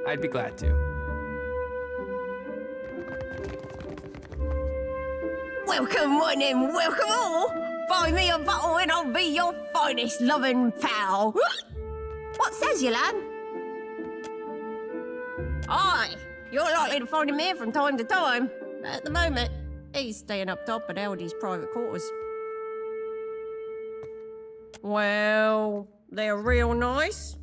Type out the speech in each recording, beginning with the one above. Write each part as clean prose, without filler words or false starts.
I'd be glad to. Welcome one and welcome all. Buy me a bottle and I'll be your finest loving pal. What says you, lad? Aye, you're likely to find him here from time to time. At the moment, he's staying up top at Aldi's private quarters. Well, they're real nice.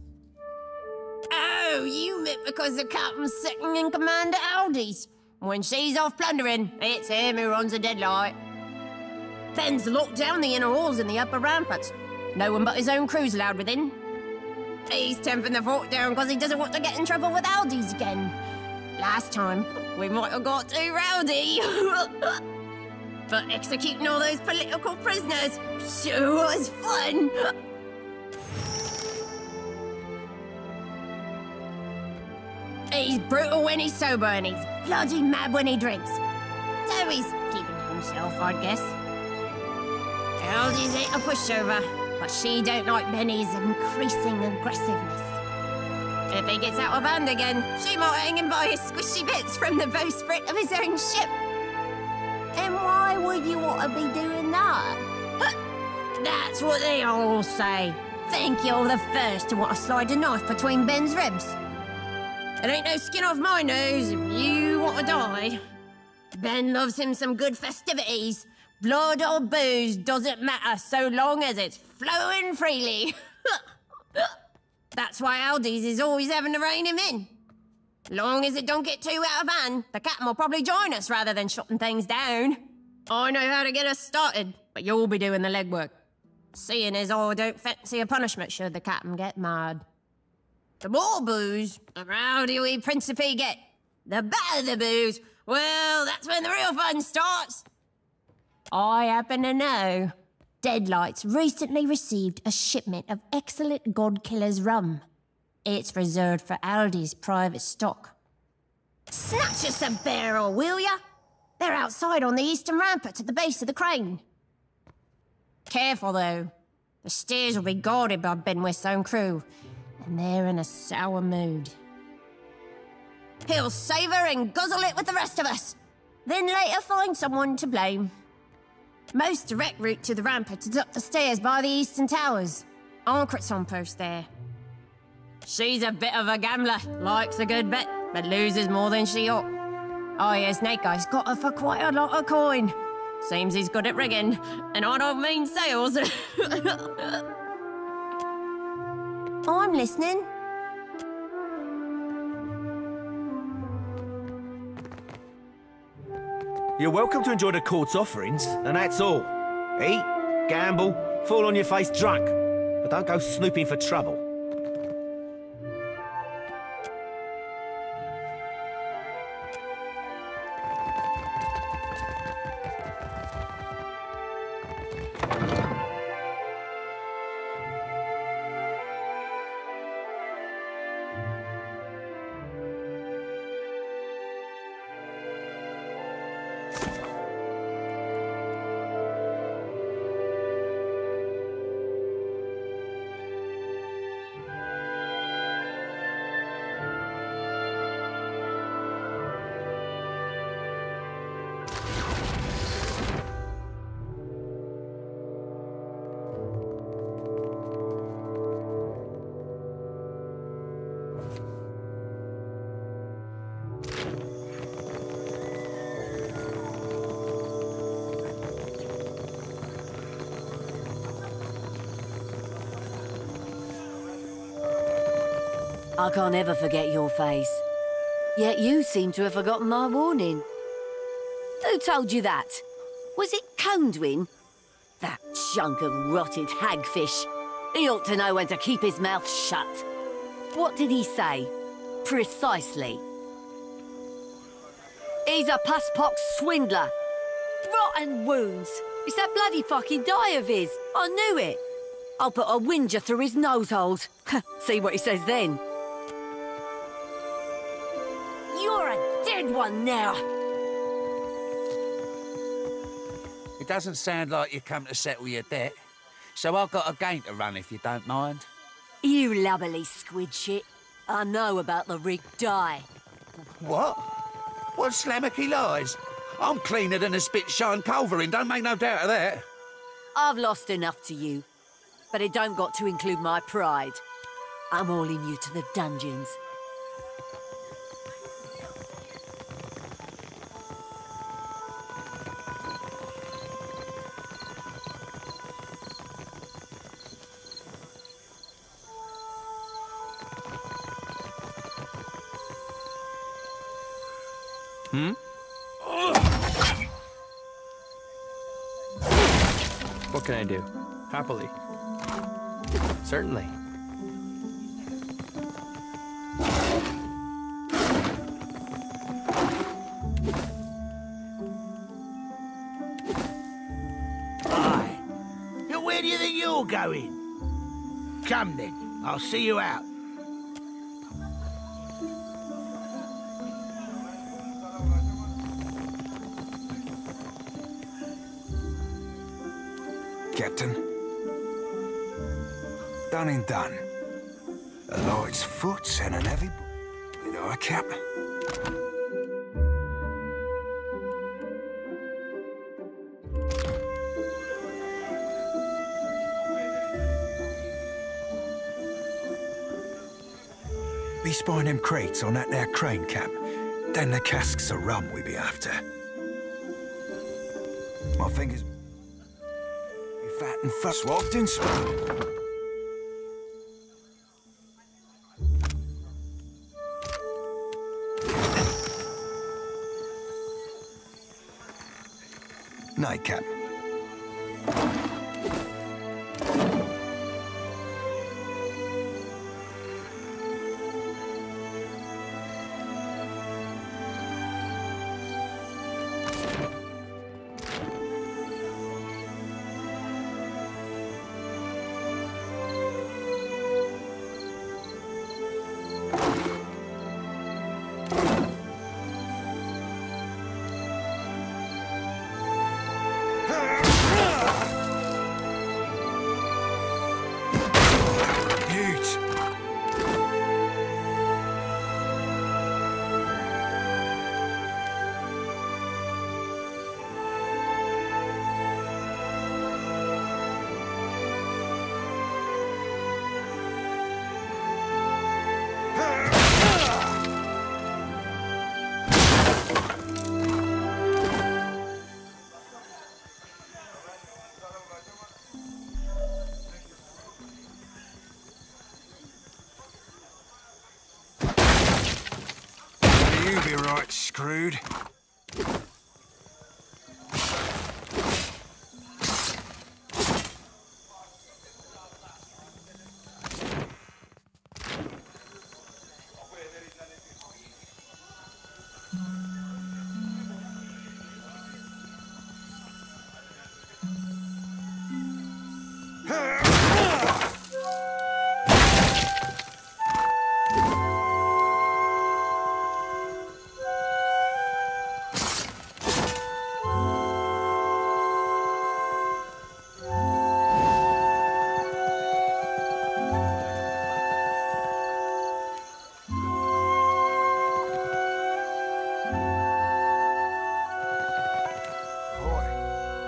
Oh, you meant because the captain's second in command at Aldi's. When she's off plundering, it's him who runs the Deadlight. Ben's locked down the inner walls and the upper ramparts. No one but his own crew's allowed within. He's temping the fort down because he doesn't want to get in trouble with Aldi's again. Last time, we might have got too rowdy. But executing all those political prisoners sure was fun. He's brutal when he's sober and he's bloody mad when he drinks. So he's keeping to himself, I'd guess. Aldi's ain't a pushover, but she don't like Benny's increasing aggressiveness. If he gets out of hand again, she might hang him by his squishy bits from the bowsprit of his own ship. And why would you want to be doing that? That's what they all say. Think you're the first to want to slide a knife between Ben's ribs. It ain't no skin off my nose if you want to die. Ben loves him some good festivities. Blood or booze doesn't matter so long as it's flowing freely. That's why Aldi's is always having to rein him in. Long as it don't get too out of hand, the captain will probably join us rather than shutting things down. I know how to get us started, but you'll be doing the legwork. Seeing as I don't fancy a punishment should the captain get mad. The more booze, the rowdier we Principe get. The better the booze, well, that's when the real fun starts. I happen to know Deadlight's recently received a shipment of excellent Godkiller's rum. It's reserved for Aldi's private stock. Snatch us a barrel, will ya? They're outside on the eastern rampart at the base of the crane. Careful, though. The stairs will be guarded by Benwith's own crew, and they're in a sour mood. He'll savour and guzzle it with the rest of us, then later find someone to blame. Most direct route to the rampart is up the stairs by the eastern towers. Ancret's on post there. She's a bit of a gambler, likes a good bet, but loses more than she ought. Oh yeah, Snake Eye's got her for quite a lot of coin. Seems he's good at rigging, and I don't mean sales. I'm listening. You're welcome to enjoy the court's offerings, and that's all. Eat, gamble, fall on your face drunk, but don't go snooping for trouble. I can't ever forget your face. Yet you seem to have forgotten my warning. Who told you that? Was it Condwin? That chunk of rotted hagfish. He ought to know when to keep his mouth shut. What did he say? Precisely. He's a puss-pox swindler. Rotten wounds. It's that bloody fucking die of his. I knew it. I'll put a whinger through his nose holes. See what he says then. You're a dead one now. It doesn't sound like you come to settle your debt. So I've got a game to run if you don't mind. You lubberly squid shit. I know about the rigged die. What? What slammocky lies? I'm cleaner than a spit-shine culverin, don't make no doubt of that. I've lost enough to you, but it don't got to include my pride. I'm hauling you to the dungeons. What can I do? Happily. Certainly. Aye. Now where do you think you're going? Come then, I'll see you out. Captain. Done and done. A light's foot and an heavy with our cap. Be spying them crates on that there crane, Cap. Then the casks of rum we be after. My fingers... fat and swapped in spot. Night, Cap. You be right screwed.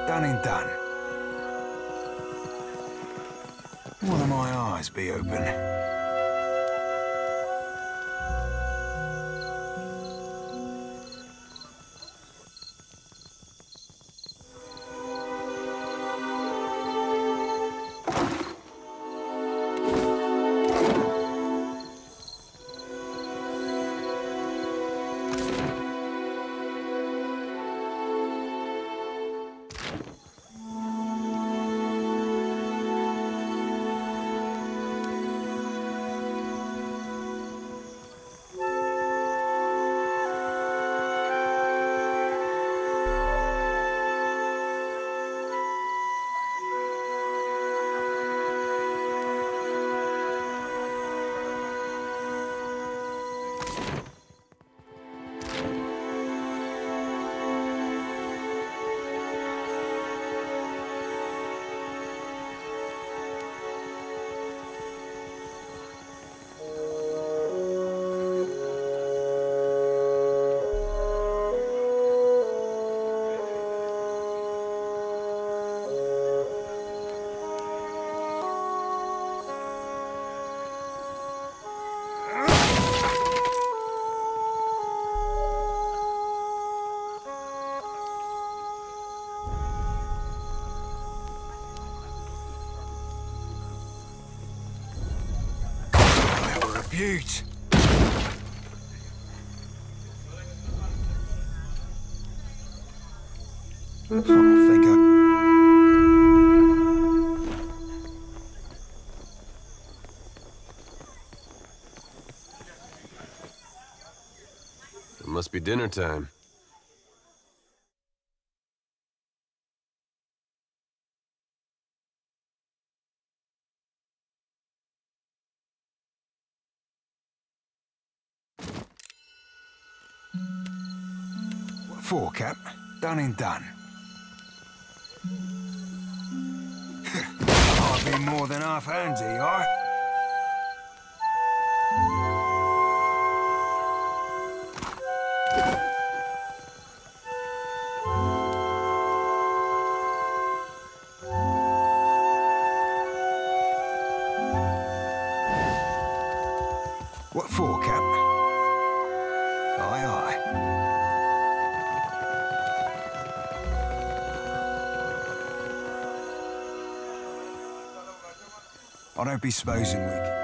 Done and done. One of my eyes be open. Beaut. I think It must be dinner time. What for, Cap? Done and done. I'll be more than half handy, are? What for, Cap? Aye, aye. I don't be supposing we could...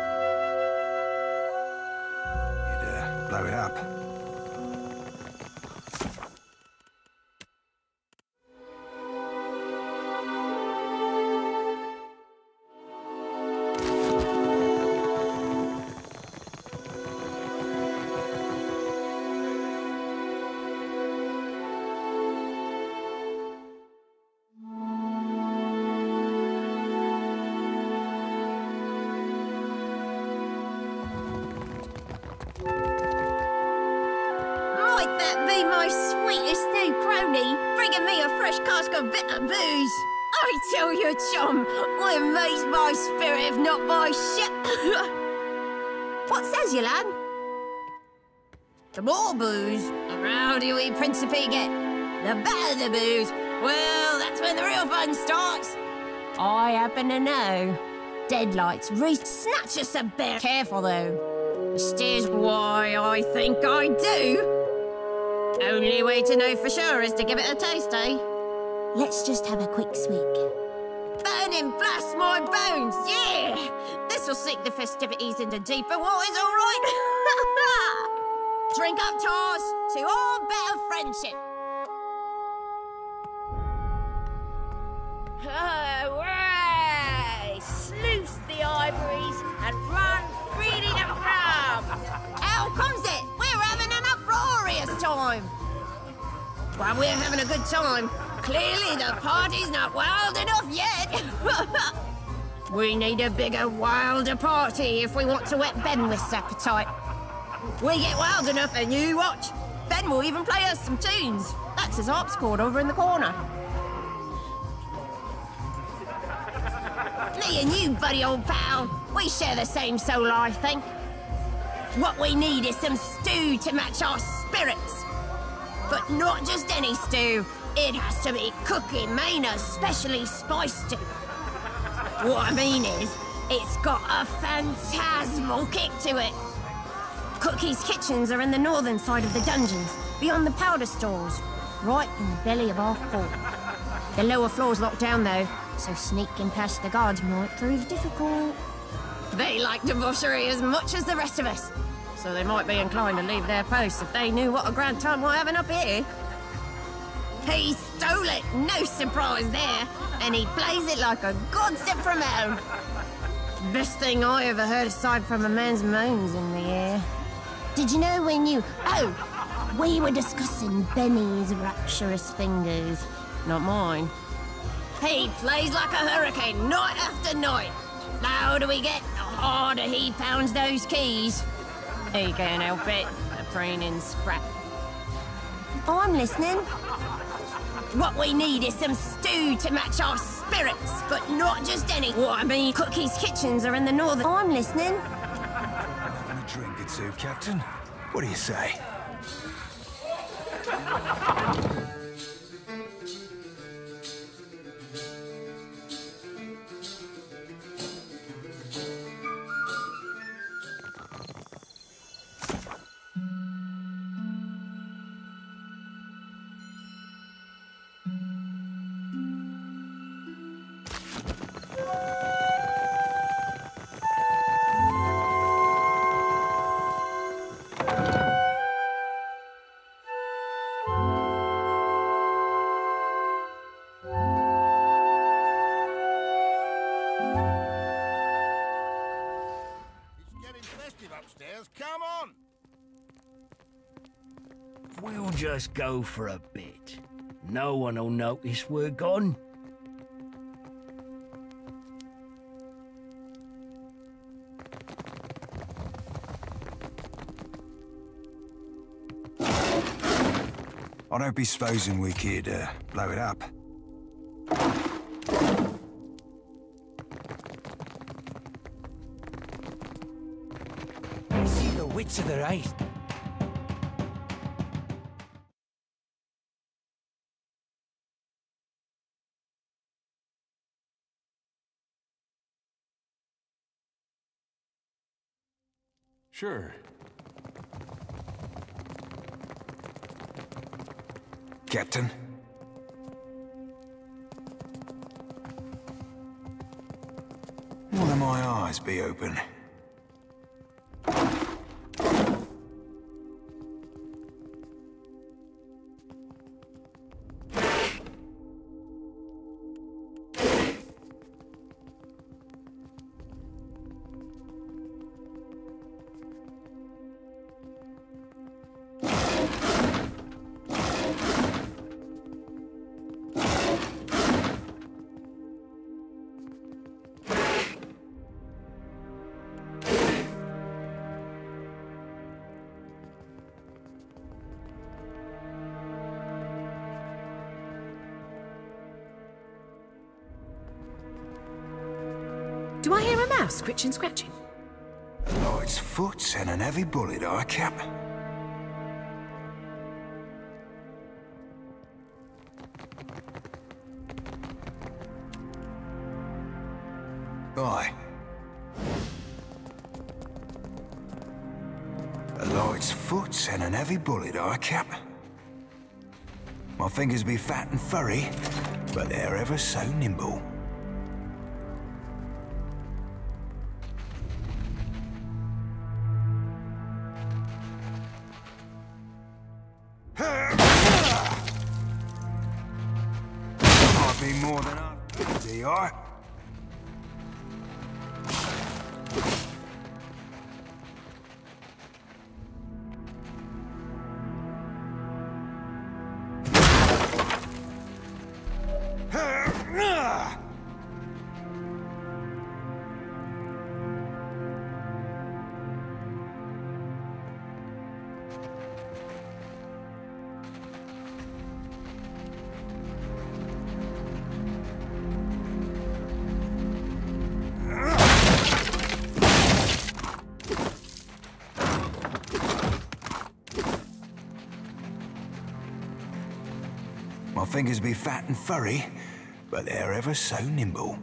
You'd, blow it up. Might that be my sweetest new crony, bringing me a fresh cask of bitter booze? I tell you, chum, I'm amazed by spirit, if not by shit. What says you, lad? The more booze, the rowdier we principally get. The better the booze, well, that's when the real fun starts. I happen to know. Deadlights snatch us a bit. Careful, though. This is why I think I do. Only way to know for sure is to give it a taste, eh? Let's just have a quick swig. Burning blast my bones, yeah! This'll sink the festivities into deeper waters, all right? Drink up, Tars, to all better friendship. Hooray! Sluice the ivories and run freely to Ram! How comes it? We're having an uproarious time. While we're having a good time, clearly the party's not wild enough yet. We need a bigger, wilder party if we want to whet Benwith's appetite. We get wild enough and you watch. Ben will even play us some tunes. That's his harpsichord over in the corner. Me and you, buddy old pal, we share the same soul, I think. What we need is some stew to match our spirits. But not just any stew. It has to be Cookie Manor's specially spiced stew. What I mean is, it's got a phantasmal kick to it. Cookie's kitchens are in the northern side of the dungeons, beyond the powder stores, right in the belly of our fort. The lower floor's locked down, though, so sneaking past the guards might prove difficult. They like debauchery as much as the rest of us, so they might be inclined to leave their posts if they knew what a grand time we're having up here. He stole it, no surprise there, and he plays it like a god sent from hell. Best thing I ever heard aside from a man's moans in the air. Did you know when you... Oh, we were discussing Benny's rapturous fingers, not mine. He plays like a hurricane, night after night. The louder we get, the harder he pounds those keys. He can't help it, a preening sprat. Oh, I'm listening. What we need is some stew to match our spirits, but not just any. What I mean, Cookie's kitchens are in the northern... Oh, I'm listening. Having a drink or two, Captain? What do you say? just go for a bit. No one will notice we're gone. I don't be supposing we could blow it up. I see the wits of their eyes. Sure. Captain? One of my eyes be open. Do I hear a mouse scritching, scratching? Oh, it's foot and an heavy bullet, I cap. Aye. A light's foot and an heavy bullet, I cap. My fingers be fat and furry, but they're ever so nimble. Might be more than I DR. My fingers be fat and furry, but they're ever so nimble.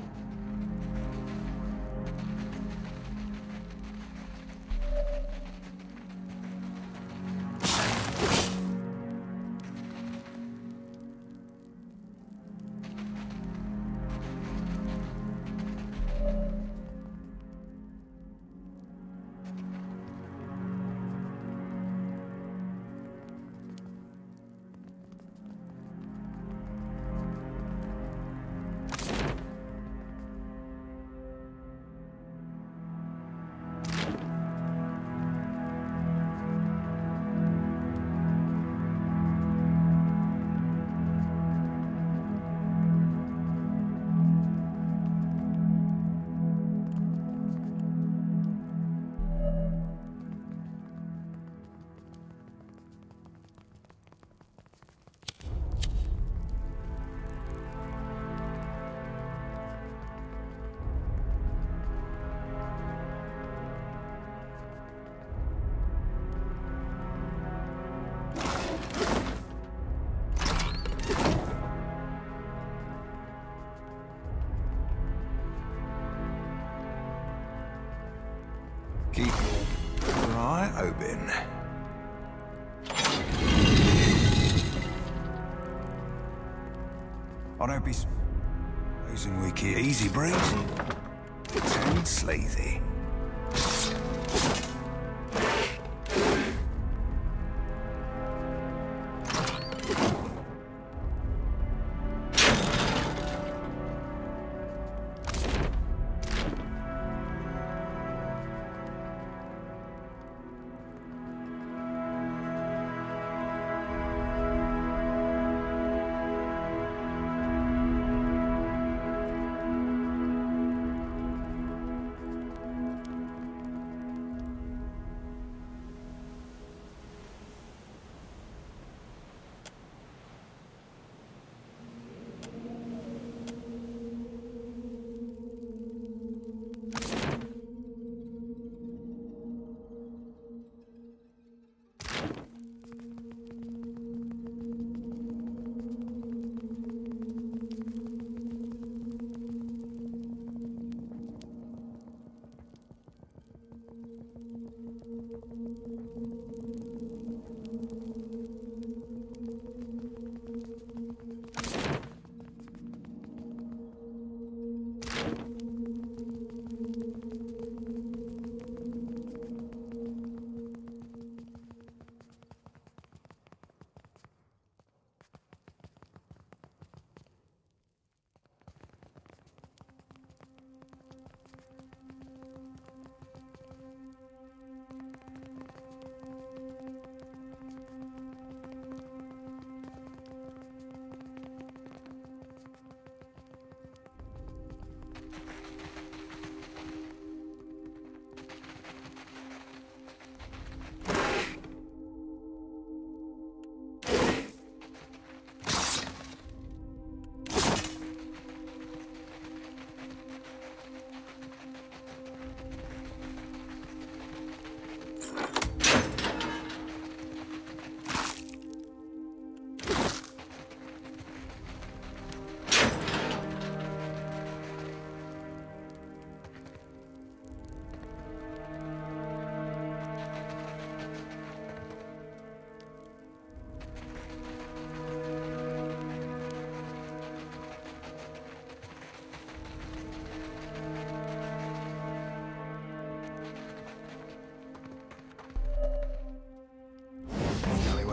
Keep your eye open. I don't be supposing we keep easy breezy. Turn sleazy.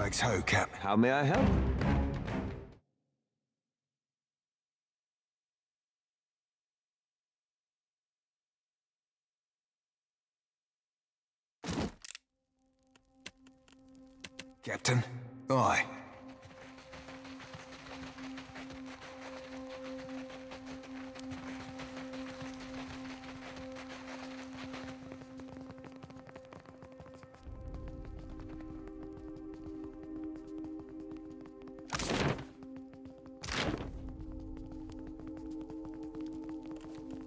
Right ho, Cap. How may I help? Captain? Aye.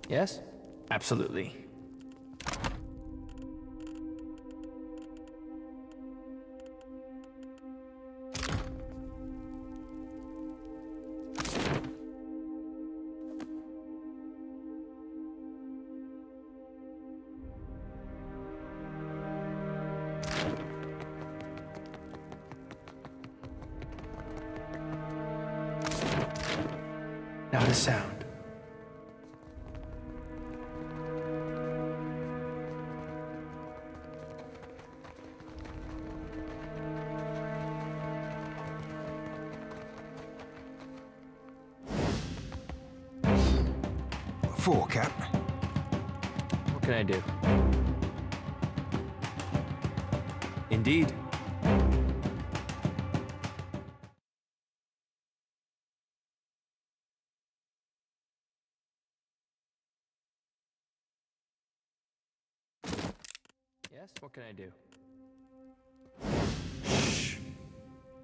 Yes? Absolutely. Not a sound. For, Cap. What can I do? Indeed. Yes, what can I do? Shh.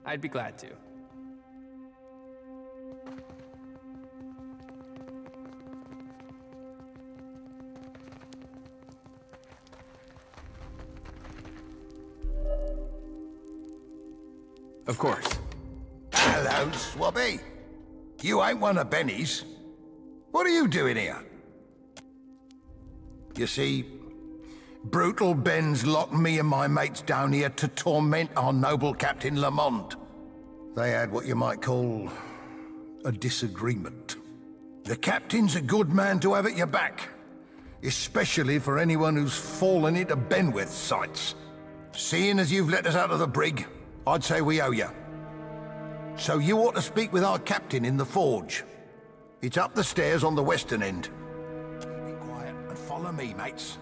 I'd be glad to. Of course. Hello, Swabby. You ain't one of Benny's. What are you doing here? You see, brutal Ben's locked me and my mates down here to torment our noble Captain Lamont. They had what you might call a disagreement. The Captain's a good man to have at your back, especially for anyone who's fallen into Benwith's sights. Seeing as you've let us out of the brig, I'd say we owe you. So you ought to speak with our captain in the forge. It's up the stairs on the western end. Be quiet and follow me, mates.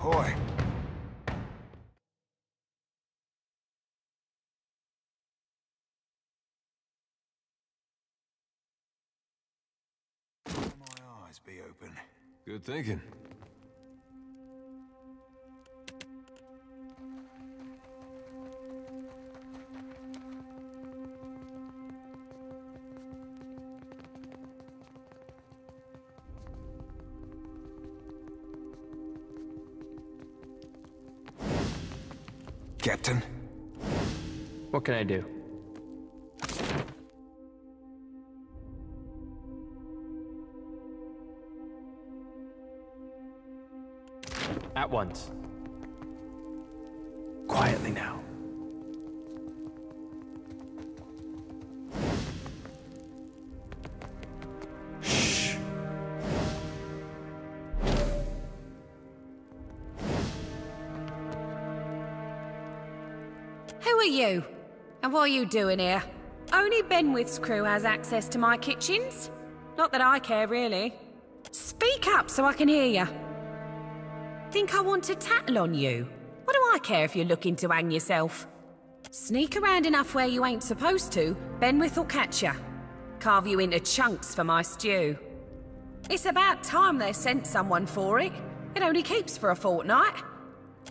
Ahoy. My eyes be open. Good thinking. Captain? What can I do? At once. Quietly now. Shh. Who are you? And what are you doing here? Only Benwith's crew has access to my kitchens. Not that I care, really. Speak up so I can hear you. Think I want to tattle on you? What do I care if you're looking to hang yourself? Sneak around enough where you ain't supposed to, Benwith will catch you. Carve you into chunks for my stew. It's about time they sent someone for it. It only keeps for a fortnight.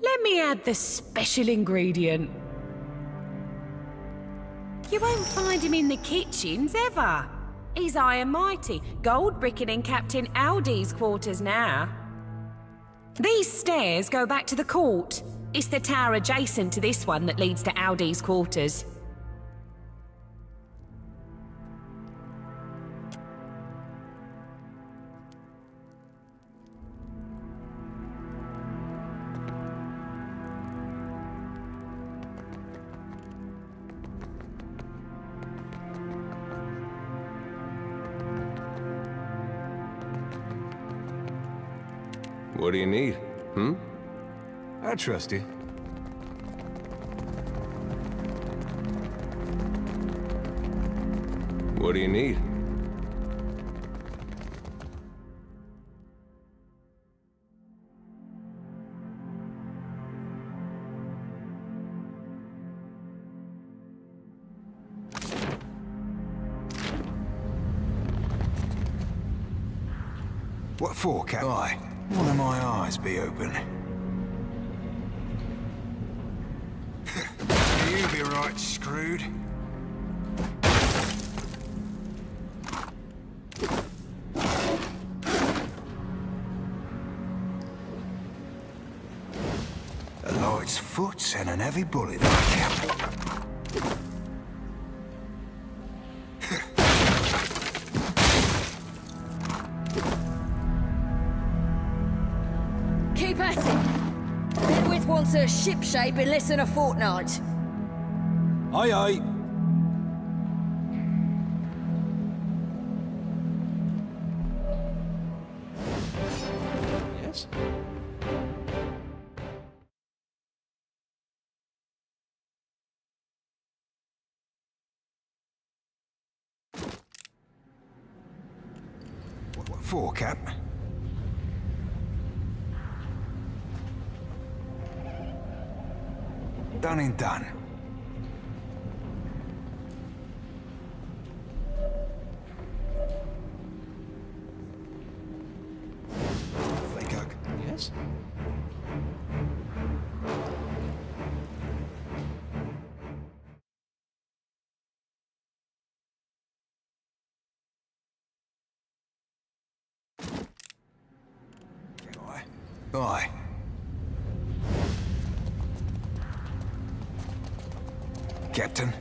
Let me add the special ingredient. You won't find him in the kitchens, ever. He's high and mighty, gold bricking in Captain Aldi's quarters now. These stairs go back to the court. It's the tower adjacent to this one that leads to Aldi's quarters. What do you need? Hmm? I trust you. What do you need? What for, Cap? Aye. One of my eyes be open. You be right screwed. A light's foot and an heavy bullet, Cap. Keep at it. Bedwith wants her shipshape in less than a fortnight. Aye, aye. Yes? What for, Cap? Done and done. Yes? Aye. Captain.